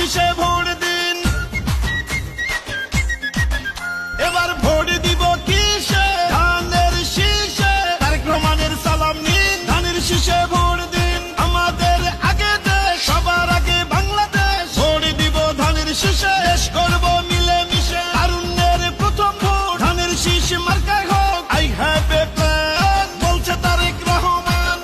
শীষে ভোট দিন। এবার ভোট দিব কিসে? ধানের শীষে। তারেক রহমানের সালাম নিন, ধানের শীষে ভোট দিন। আমাদের আগে দেশ, সবার আগে বাংলাদেশ। ভোট দিব ধানের শীষে, দেশ করব মিলে মিশে। তারুণ্যের প্রথম ভোট ধানের শীষ মার্কায় হোক। আই হ্যাভ এ প্ল্যান, বলছে তারেক রহমান।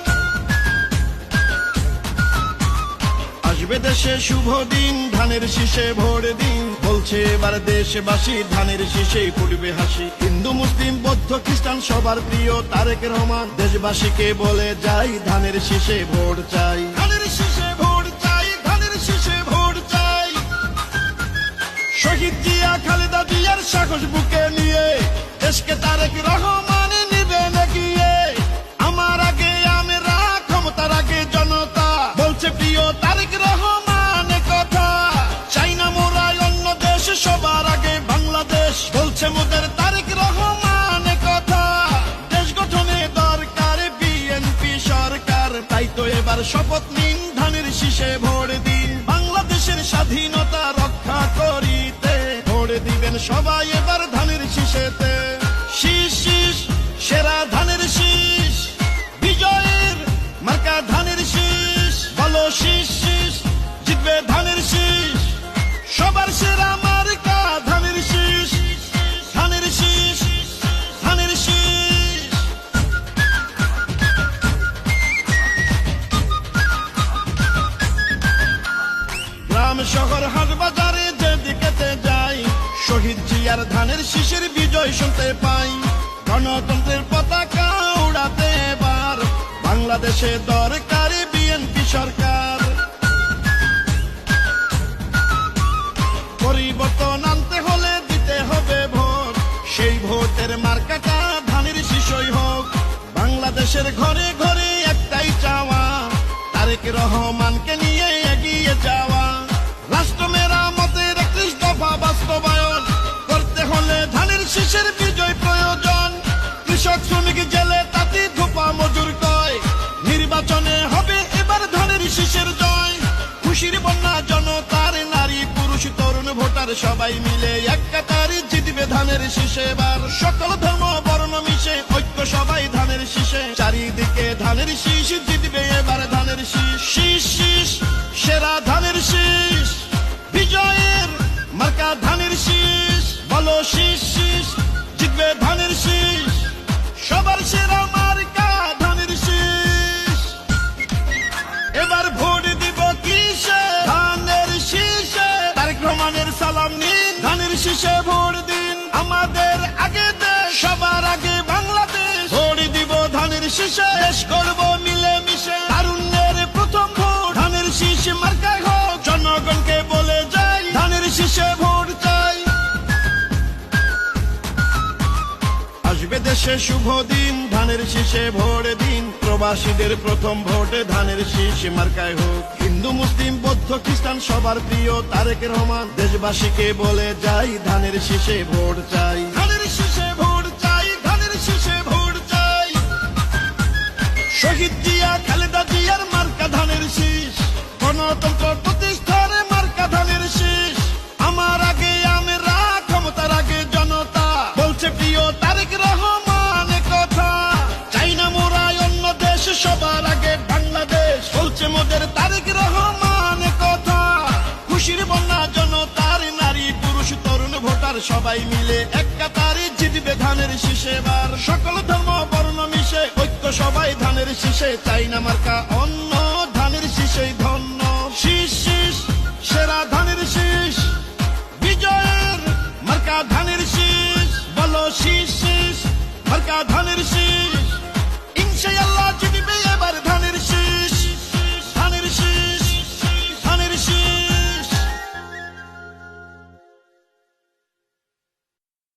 আসবে দেশে শুভ দিন, ধানের শীষে ভোট দিন। বলছে এবার দেশবাসী ধানের শীষেই ফুটবে হাসি। হিন্দু মুসলিম বৌদ্ধ খ্রিস্টান সবার প্রিয় তারেক রহমান। দেশবাসীকে বলে যাই ধানের শীষে ভোট চাই, ধানের শীষে ভোট চাই, ধানের শীষে ভোট চাই। শহীদ জিয়া খালেদা জিয়ার সাহস বুকে নিয়ে দেশকে তারেক রহমান নিবেন এগিয়ে। আমার আগে আমরা, ক্ষমতার আগে জনতা, বলছে প্রিয় তারেক রহমান কথা। চাই না মোরা অন্য দেশ, সবার আগে বাংলাদেশ, বলছে মোদের তারেক রহমান কথা। দেশ গঠনে দরকার বিএনপি সরকার, তাই তো এবার শপথ নিন, ধানের শীষে ভোট দিন। বাংলাদেশের স্বাধীনতা রক্ষা করিতে ভোট দিবেন সবাই এবার ধানের শীষেতে। শীষ শীষ সেরা ধানের শীষ, বিজয়ের মার্কা ধানের শীষ। বলো শীষ শীষ, জিতবে ধানের শীষ। সবার সেরা মার্কা ধানের শীষ, ধানের শীষ, ধানের শীষ। গ্রাম শহর হাট বাজারে যেদিকেতে যাই, শহীদ জিয়ার ধানের শীষের বিজয় শুনতে পাই। গণতন্ত্রের পতাকা উড়াতে এবার বাংলাদেশে দরকার বিএনপি সরকার। পরিবর্তন আনতে হলে দিতে হবে ভোট, সেই ভোটের মার্কাটা ধানের শীষই হোক। বাংলাদেশের ঘরে ঘরে একটাই চাওয়া, তারেক রহমানকে নিয়ে এগিয়ে যাওয়া। রাষ্ট্র মেরামতের 31 দফা বাস্তবায়ন করতে হলে ধানের শীষের বিজয় প্রয়োজন। কৃষক শ্রমিক জেলে তাঁতি ধোপা মজুর কয়, নির্বাচনে হবে এবার ধানের শীষের জয়। খুশির বন্যা জনতার, নারী পুরুষ তরুণ ভোটার সবাই মিলে এক কাতারে জিতবে ধানের শীষে এবার। সকল ধর্ম বর্ণ মিশে ঐক্য সবাই ধানের শীষে। চারিদিকে ধানের শীষ, জিতবে এবার ধানের শীষ। শীষ শীষ সেরা ধানের শীষ, বিজয়ের মার্কা ধানের শীষ। বলো শীষ শীষ, জিতবে ধানের শীষ। সবার সেরা মার্কা ধানের শীষ। এবার ভোট দিব কিসে? ধানের শীষে। তারেক রহমানের সালাম নিন, ধানের শীষে ভোট দিন। আমাদের আগে দেশ, সবার আগে বাংলাদেশ। ভোট দিব ধানের শীষে, দেশ করব মিলে মিশে। তারুণ্যের প্রথম ভোট ধানের শীষ মার্কায় হোক। জনগণকে বলে যাই ধানের শীষে ভোট চাই। আসবে দেশে শুভ দিন, ধানের শীষে ভোট দিন। প্রবাসীদের প্রথম ভোট ধানের শীষ মার্কায় হোক। হিন্দু মুসলিম বৌদ্ধ খ্রিস্টান সবার প্রিয় তারেক রহমান। দেশবাসীকে বলে যাই ধানের শীষে ভোট চাই, ধানের শীষে ভোট চাই, ধানের শীষে ভোট চাই। শহীদ জিয়া খালেদা জিয়ার মার্কা ধানের শীষ। গণতন্ত্র প্রতিষ্ঠার মার্কা ধানের শীষ। আমার আগে আমরা, ক্ষমতার আগে জনতা, বলছে প্রিয় তারেক রহমান কথা। চাই না মোরা অন্য দেশ, সবার আগে বাংলাদেশ, বলছে মোদের তারেক রহমান কথা। খুশির বন্যা জনতার, নারী পুরুষ তরুণ ভোটার সবাই মিলে এক কাতারে জিতবে ধানের শীষে এবার। সকল ধর্ম বর্ণ মিশে ঐক্য সবাই ধানের শীষে। চাই না মার্কা অন্য